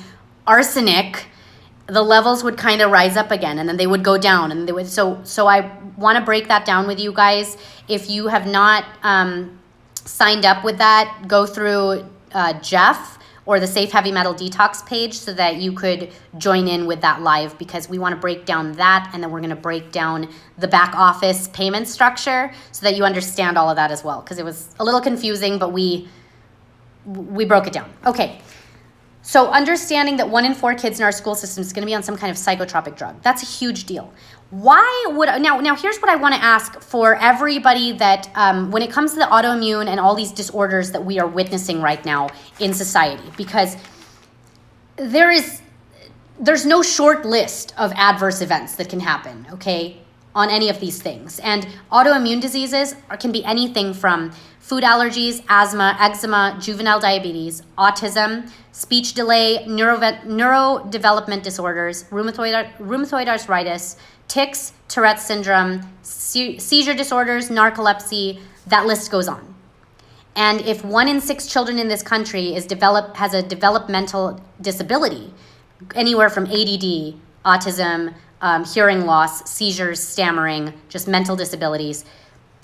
arsenic, the levels would kind of rise up again, and then they would go down. And they would. So I want to break that down with you guys. If you have not signed up with that, go through Jeff or the Safe Heavy Metal Detox page so that you could join in with that live, because we want to break down that, and then we're going to break down the back office payment structure so that you understand all of that as well, because it was a little confusing, but we broke it down. Okay, so understanding that 1 in 4 kids in our school system is going to be on some kind of psychotropic drug, that's a huge deal. Why would, now here's what I want to ask for everybody that when it comes to the autoimmune and all these disorders that we are witnessing right now in society, because there's no short list of adverse events that can happen, okay, on any of these things. And autoimmune diseases can be anything from food allergies, asthma, eczema, juvenile diabetes, autism, speech delay, neurodevelopment disorders, rheumatoid arthritis, tics, Tourette's syndrome, seizure disorders, narcolepsy, that list goes on. And if 1 in 6 children in this country has a developmental disability, anywhere from ADD, autism, hearing loss, seizures, stammering, just mental disabilities,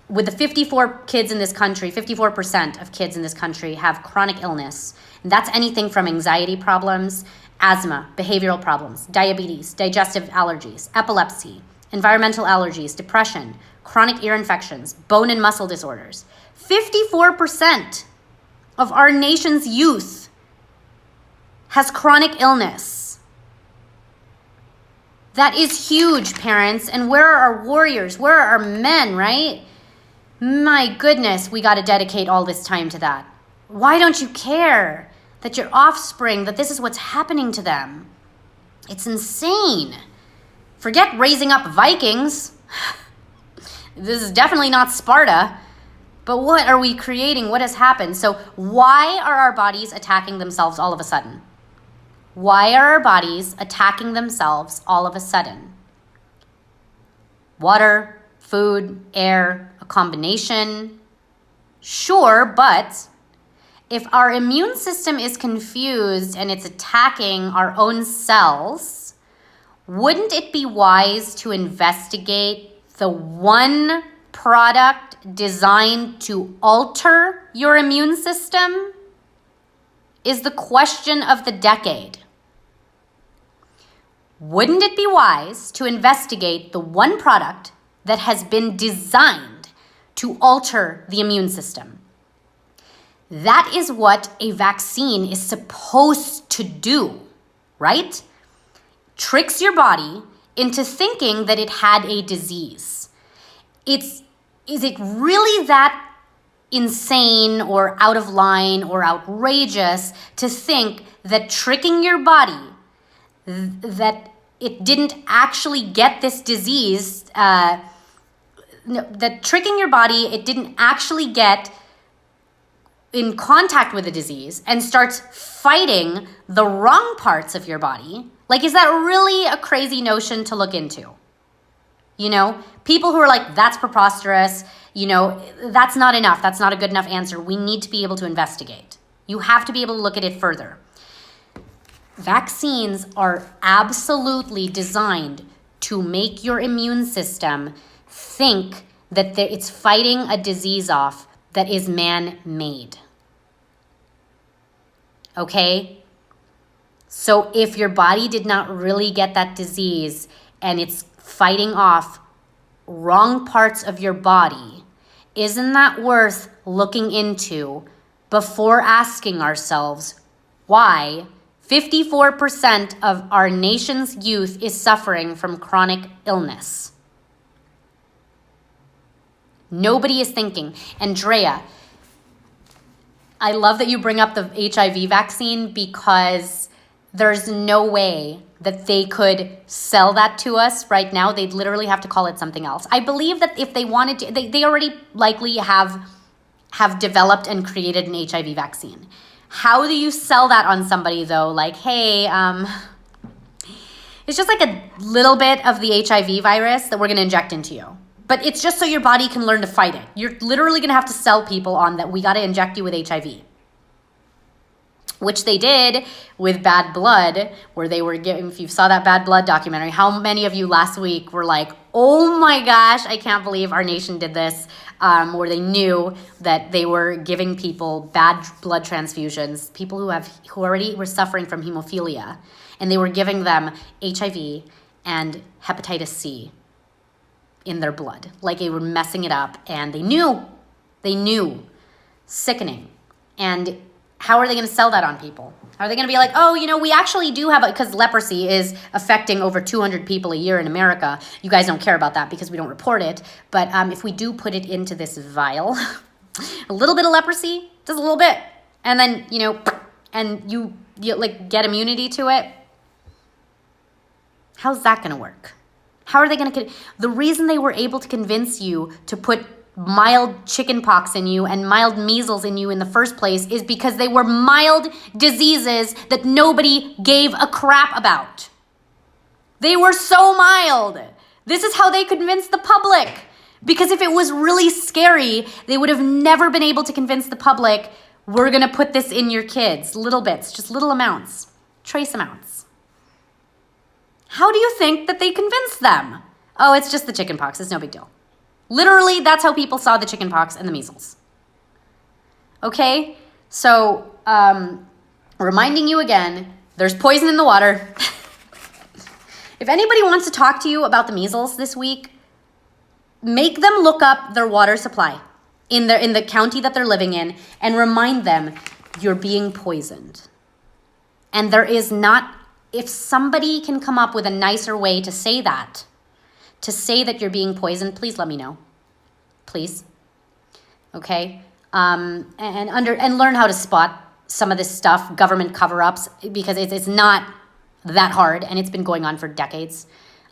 with the 54 kids in this country, 54% of kids in this country have chronic illness. And that's anything from anxiety problems, asthma, behavioral problems, diabetes, digestive allergies, epilepsy, environmental allergies, depression, chronic ear infections, bone and muscle disorders. 54% of our nation's youth has chronic illness. That is huge, parents. And where are our warriors? Where are our men, right? My goodness, we got to dedicate all this time to that. Why don't you care that your offspring, that this is what's happening to them? It's insane. Forget raising up Vikings. This is definitely not Sparta. But what are we creating? What has happened? So why are our bodies attacking themselves all of a sudden? Why are our bodies attacking themselves all of a sudden? Water, food, air, a combination? Sure, but if our immune system is confused and it's attacking our own cells, wouldn't it be wise to investigate the one product designed to alter your immune system? Is the question of the decade. Wouldn't it be wise to investigate the one product that has been designed to alter the immune system? That is what a vaccine is supposed to do, right? Tricks your body into thinking that it had a disease. Is it really that insane or out of line or outrageous to think that tricking your body that it didn't actually get this disease, that tricking your body it didn't actually get in contact with the disease and starts fighting the wrong parts of your body? Like, is that really a crazy notion to look into? You know, people who are like, that's preposterous, you know, that's not enough. That's not a good enough answer. We need to be able to investigate. You have to be able to look at it further. Vaccines are absolutely designed to make your immune system think that it's fighting a disease off that is man-made. Okay? So if your body did not really get that disease and it's fighting off wrong parts of your body, isn't that worth looking into before asking ourselves why 54% of our nation's youth is suffering from chronic illness? Nobody is thinking. Andrea, I love that you bring up the HIV vaccine because there's no way that they could sell that to us right now. They'd literally have to call it something else. I believe that if they wanted to, they already likely have developed and created an HIV vaccine. How do you sell that on somebody though? Like, hey, it's just like a little bit of the HIV virus that we're gonna inject into you. But it's just so your body can learn to fight it. You're literally gonna have to sell people on that we gotta inject you with HIV. Which they did with Bad Blood, where they were giving, if you saw that Bad Blood documentary, how many of you last week were like, oh my gosh, I can't believe our nation did this, where they knew that they were giving people bad blood transfusions, people who already were suffering from hemophilia, and they were giving them HIV and hepatitis C in their blood. Like they were messing it up, and they knew, sickening. And how are they going to sell that on people? Are they going to be like, oh, you know, we actually do have, because leprosy is affecting over 200 people a year in America. You guys don't care about that because we don't report it. But if we do put it into this vial, a little bit of leprosy, just a little bit, and then, you know, and you like get immunity to it. How's that going to work? How are they going to, the reason they were able to convince you to put mild chickenpox in you and mild measles in you in the first place is because they were mild diseases that nobody gave a crap about. They were so mild. This is how they convinced the public. Because if it was really scary, they would have never been able to convince the public, we're going to put this in your kids. Little bits, just little amounts, trace amounts. How do you think that they convinced them? Oh, it's just the chickenpox. It's no big deal. Literally, that's how people saw the chickenpox and the measles. Okay? So, reminding you again, there's poison in the water. If anybody wants to talk to you about the measles this week, make them look up their water supply in the county that they're living in and remind them you're being poisoned. And there is not, if somebody can come up with a nicer way to say that you're being poisoned, please let me know. Please. Okay? And learn how to spot some of this stuff, government cover-ups, because it's not that hard, and it's been going on for decades.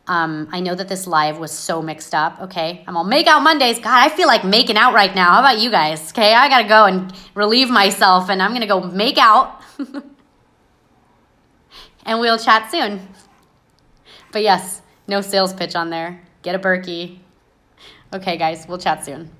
I know that this live was so mixed up, okay? I'm on Makeout Mondays. God, I feel like making out right now. How about you guys? Okay, I gotta go and relieve myself, and I'm gonna go make out. And we'll chat soon. But yes, no sales pitch on there. Get a Berkey. Okay, guys, we'll chat soon.